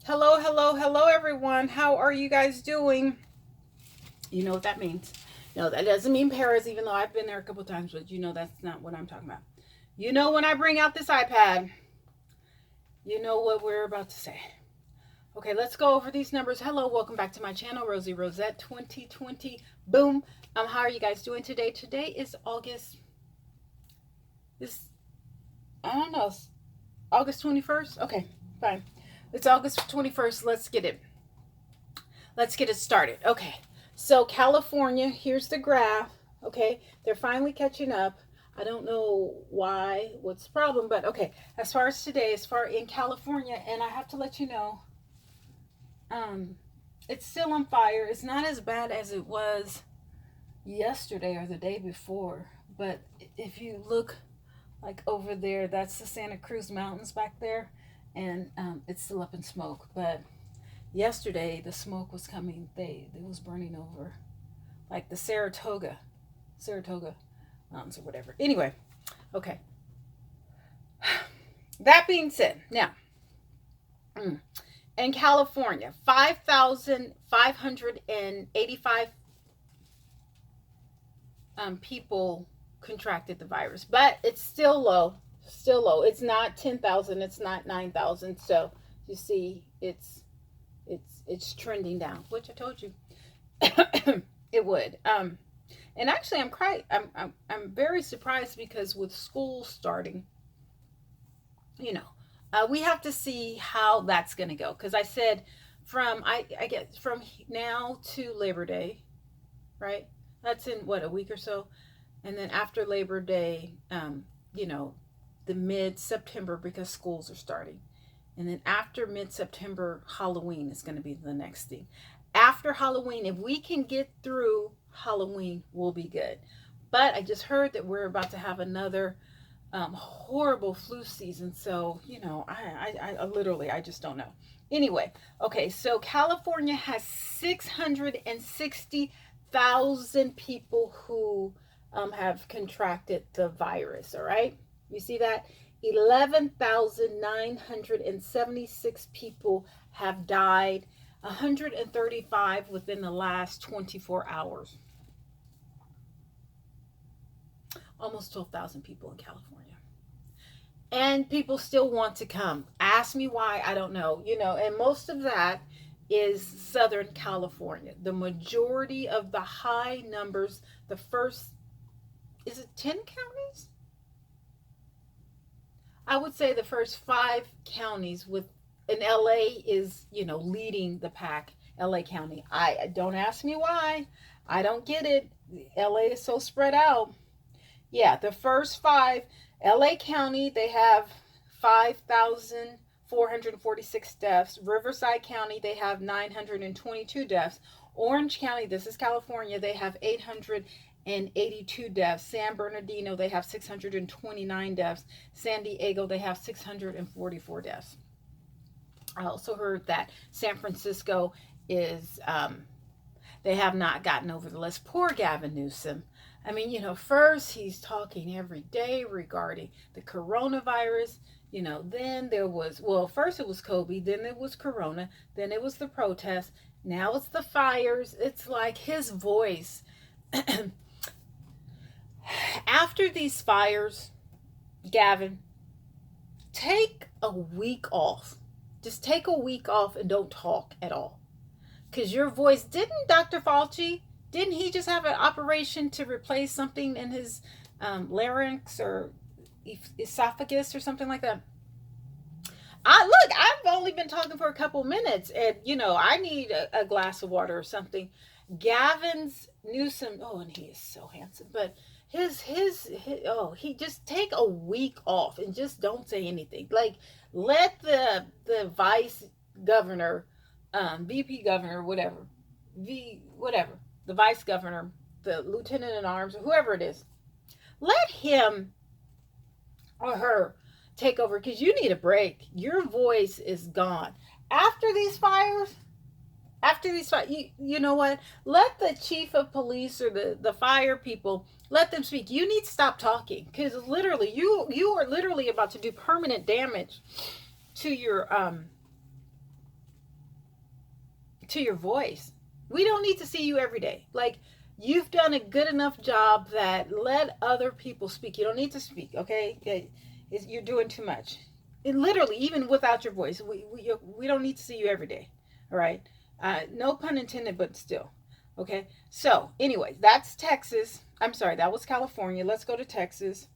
Hello, hello, hello, everyone. How are you guys doing? You know what that means. No, that doesn't mean Paris, even though I've been there a couple times, but you know that's not what I'm talking about. You know, when I bring out this iPad, you know what we're about to say. Okay, let's go over these numbers. Hello, welcome back to my channel, Rosie Rosette 2020. Boom. How are you guys doing today? Today is August. This I don't know. August 21st? Okay, fine. It's August 21st. Let's get it started. Okay. So California, here's the graph. Okay. They're finally catching up. I don't know why, what's the problem, but okay. As far as today, as far in California, and I have to let you know, um, it's still on fire. It's not as bad as it was yesterday or the day before. But if you look like over there, that's the Santa Cruz Mountains back there, and it's still up in smoke. But yesterday the smoke was coming. It was burning over, like the Saratoga Mountains or whatever. Anyway, okay. That being said, now in California, 5,585 people contracted the virus, but it's still low. Still low. It's not 10,000. It's not 9,000. So you see, it's trending down, which I told you it would. And actually, I'm very surprised because with school starting, you know, we have to see how that's going to go. Because I said I get from now to Labor Day, right? That's in what, a week or so, and then after Labor Day, you know, the mid September because schools are starting. And then after mid September, Halloween is going to be the next thing. After Halloween, if we can get through Halloween, we'll be good. But I just heard that we're about to have another horrible flu season. So, you know, I literally, I just don't know. Anyway, okay, so California has 660,000 people who have contracted the virus, all right? You see that? 11,976 people have died, 135 within the last 24 hours. Almost 12,000 people in California. And people still want to come. Ask me why, I don't know. You know, and most of that is Southern California. The majority of the high numbers, the first, is it 10 counties? I would say the first 5 counties with, and LA is, you know, leading the pack. LA County. I don't ask me why. I don't get it. LA is so spread out. Yeah, the first 5, LA County, they have 5,446 deaths. Riverside County, they have 922 deaths. Orange County, this is California, they have 882 deaths. San Bernardino, they have 629 deaths. San Diego, they have 644 deaths. I also heard that San Francisco is, they have not gotten over the list. Poor Gavin Newsom. I mean, you know, first he's talking every day regarding the coronavirus. You know, then there was, well, first it was COVID, then it was Corona, then it was the protests, now it's the fires. It's like his voice. After these fires, Gavin, take a week off. Just take a week off and don't talk at all. Because your voice, didn't Dr. Fauci, didn't he just have an operation to replace something in his larynx or esophagus or something like that? Look, I've only been talking for a couple minutes, and you know I need a glass of water or something. Gavin's Newsom, oh, and he is so handsome, but his oh, he just take a week off and just don't say anything. Like, let the vice governor, VP governor, whatever, whatever, the vice governor, the lieutenant in arms, or whoever it is, let him or her take over, because you need a break. Your voice is gone after these fires. You know what? Let the chief of police or the fire people, let them speak. You need to stop talking, because literally you are literally about to do permanent damage to your to your voice. We don't need to see you every day. Like, you've done a good enough job that let other people speak. You don't need to speak, okay? You're doing too much. And literally, even without your voice, we don't need to see you every day, all right? No pun intended, but still, okay? So, anyway, that's Texas. I'm sorry, that was California. Let's go to Texas.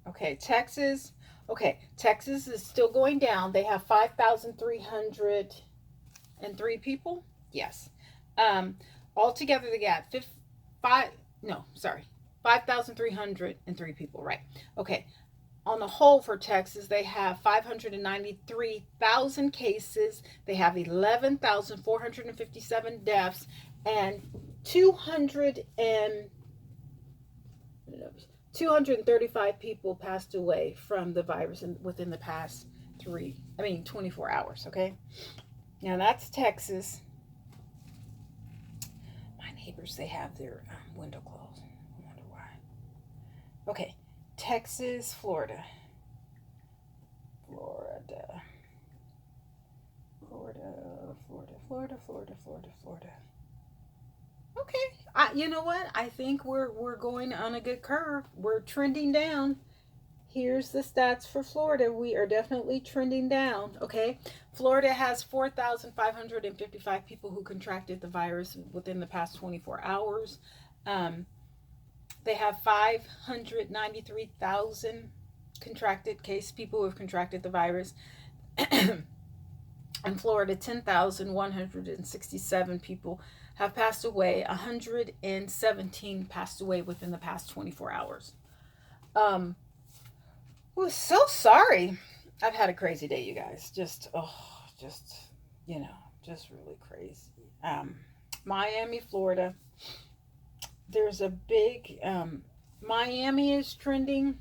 Okay, Texas. Okay, Texas is still going down. They have 5,303 people. Yes. Altogether, they got five. No, sorry, 5,303 people. Right. Okay. On the whole, for Texas, they have 593,000 cases. They have 11,457 deaths, and 200 and 235 people passed away from the virus within the past 24 hours. Okay. Now that's Texas. My neighbors, they have their window closed. I wonder why. Okay. Texas, Florida. Okay. You know what? I think we're going on a good curve. We're trending down. Here's the stats for Florida. We are definitely trending down. Okay. Florida has 4,555 people who contracted the virus within the past 24 hours. They have 593,000 contracted people who have contracted the virus. In Florida, 10,167 people have passed away. 117 passed away within the past 24 hours. We're so sorry. I've had a crazy day, you guys. Just really crazy. Miami, Florida. There's a big, Miami is trending.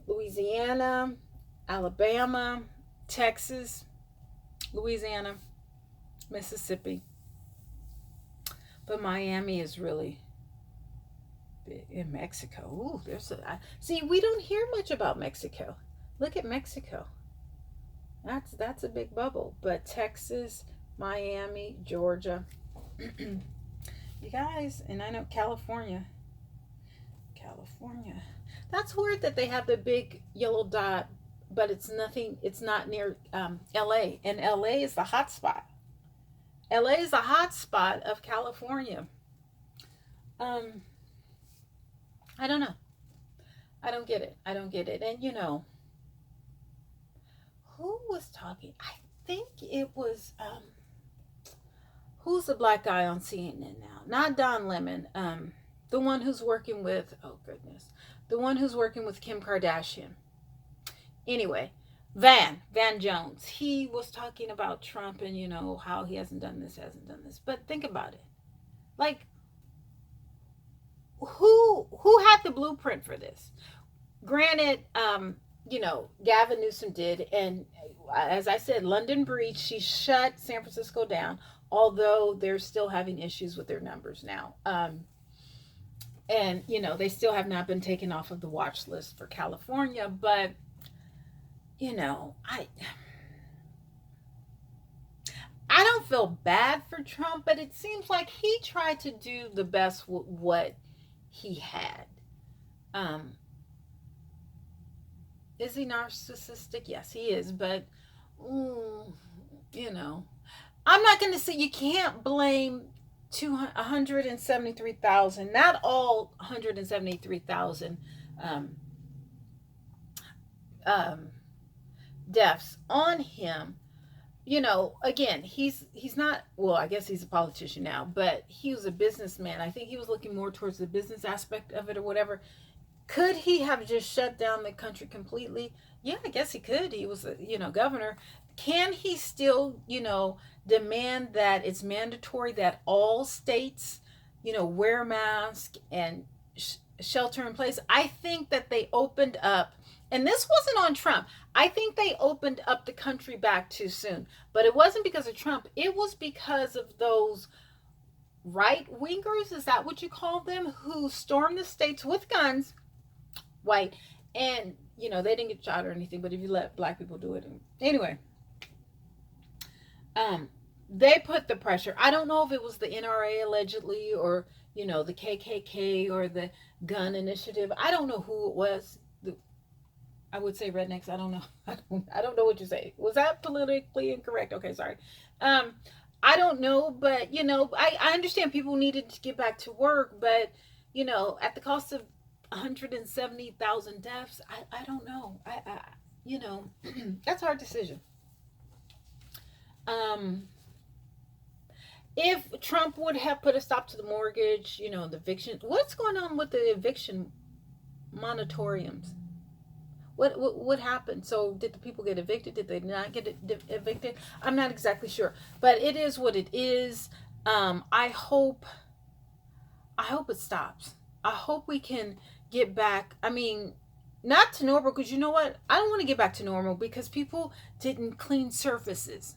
Louisiana, Alabama, Texas, Louisiana, Mississippi. But Miami is really big. In Mexico. Ooh, see, we don't hear much about Mexico. Look at Mexico. That's a big bubble. But Texas, Miami, Georgia. You guys, and I know California. That's weird that they have the big yellow dot, but it's not near LA. And LA is the hot spot. LA is the hot spot of California. I don't know. I don't get it. And who was talking? I think it was who's the black guy on CNN now? Not Don Lemon. The one who's working with the one who's working with Kim Kardashian. Anyway, Van Jones. He was talking about Trump and how he hasn't done this. But think about it. Like, who had the blueprint for this? Granted, Gavin Newsom did, and as I said, London breached. She shut San Francisco down, although they're still having issues with their numbers now. And they still have not been taken off of the watch list for California, but I don't feel bad for Trump, but it seems like he tried to do the best with what he had. Is he narcissistic? Yes, he is, but I'm not going to say you can't blame 173,000, not all 173,000 deaths on him. Again, he's not, well, I guess he's a politician now, but he was a businessman. I think he was looking more towards the business aspect of it or whatever. Could he have just shut down the country completely? Yeah, I guess he could. He was a, governor. Can he still, demand that it's mandatory that all states, wear masks and shelter in place? I think that they opened up, and this wasn't on Trump. I think they opened up the country back too soon. But it wasn't because of Trump. It was because of those right-wingers, is that what you call them, who stormed the states with guns, white, and, they didn't get shot or anything, but if you let black people do it. Anyway, Um, they put the pressure. I don't know if it was the NRA allegedly, or the KKK, or the gun initiative. I don't know who it was. I would say rednecks. I don't know. I don't know what you say. Was that politically incorrect? Okay, sorry. Um, I don't know, but I understand people needed to get back to work, but at the cost of 170,000 deaths, I don't know. You know, that's a hard decision. Um, if Trump would have put a stop to the mortgage, the eviction, what's going on with the eviction moratoriums? What happened? So did the people get evicted? Did they not get evicted? I'm not exactly sure, but it is what it is. I hope it stops. I hope we can get back. I mean, not to normal, because you know what? I don't want to get back to normal because people didn't clean surfaces.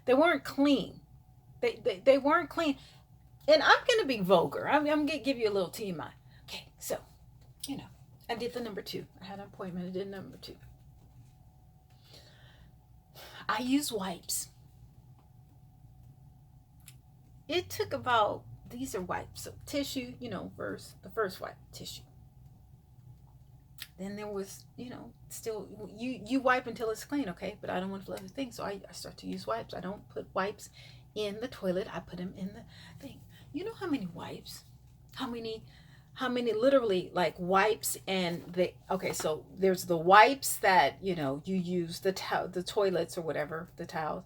They weren't clean. They weren't clean. And I'm going to be vulgar. I'm going to give you a little TMI. Okay, so, I did the number 2. I had an appointment. I did number 2. I use wipes. It took about, these are wipes. So tissue, first, the first wipe, tissue. Then there was, still, you wipe until it's clean, okay? But I don't want to flip the thing, so I start to use wipes. I don't put wipes in the toilet. I put them in the thing. You know how many wipes? How many literally like wipes and okay, so there's the wipes that, you use the toilets or whatever, the towels,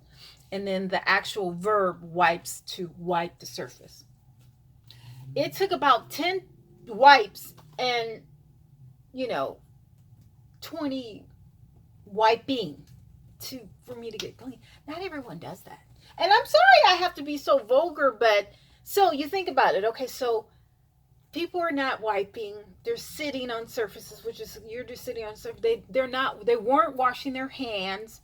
and then the actual verb wipes, to wipe the surface. It took about 10 wipes and 20 wiping for me to get clean. Not everyone does that. And I'm sorry I have to be so vulgar, but so you think about it. Okay, so people are not wiping. They're sitting on surfaces, which is, you're just sitting on surface. They weren't washing their hands.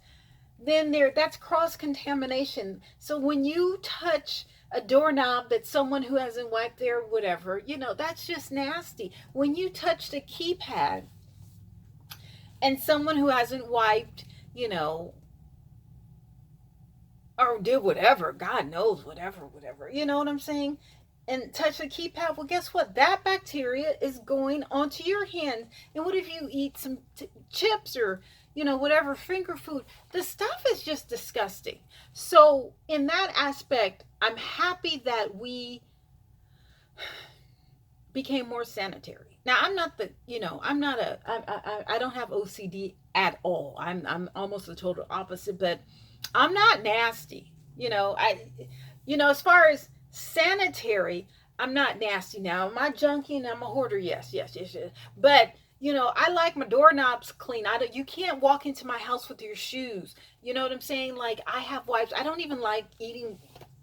Then that's cross contamination. So when you touch a doorknob that someone who hasn't wiped their whatever, that's just nasty. When you touch the keypad and someone who hasn't wiped, or did whatever, God knows, whatever, you know what I'm saying? And touch the keypad, well, guess what? That bacteria is going onto your hand. And what if you eat some chips or, whatever, finger food? The stuff is just disgusting. So in that aspect, I'm happy that we became more sanitary. Now, I'm not I don't have OCD at all. I'm almost the total opposite, but I'm not nasty. As far as sanitary, I'm not nasty. Now, am I junky and I'm a hoarder? Yes. But I like my doorknobs clean. You can't walk into my house with your shoes. You know what I'm saying? Like, I have wipes. I don't even like eating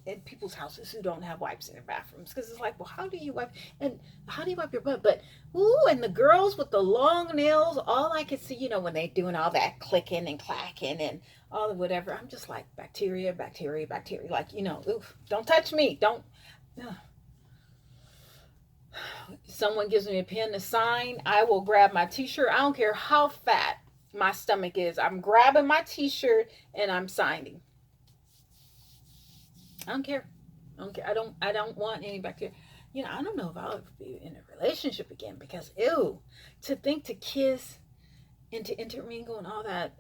in people's houses who don't have wipes in their bathrooms, because it's like, well, how do you wipe, and how do you wipe your butt? But and the girls with the long nails, all I could see, when they doing all that clicking and clacking and all the whatever, I'm just like, bacteria, like, oof, don't touch me, don't. Someone gives me a pen to sign, I will grab my t-shirt. I don't care how fat my stomach is, I'm grabbing my t-shirt and I'm signing. I don't care. I don't want any bacteria. I don't know if I'll ever be in a relationship again, because to think to kiss and to intermingle and all that,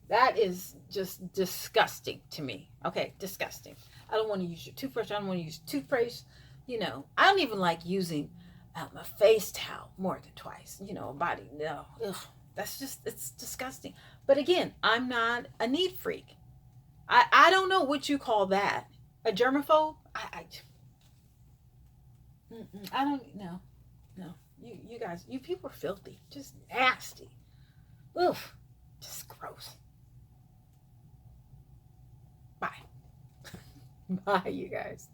that is just disgusting to me. Okay, disgusting. I don't want to use your toothbrush. I don't want to use toothpaste. I don't even like using a face towel more than twice. A body, no. Ugh, it's disgusting. But again, I'm not a neat freak. I don't know what you call that. A germaphobe? I don't know. No. You guys, you people are filthy. Just nasty. Oof. Just gross. Bye. Bye, you guys.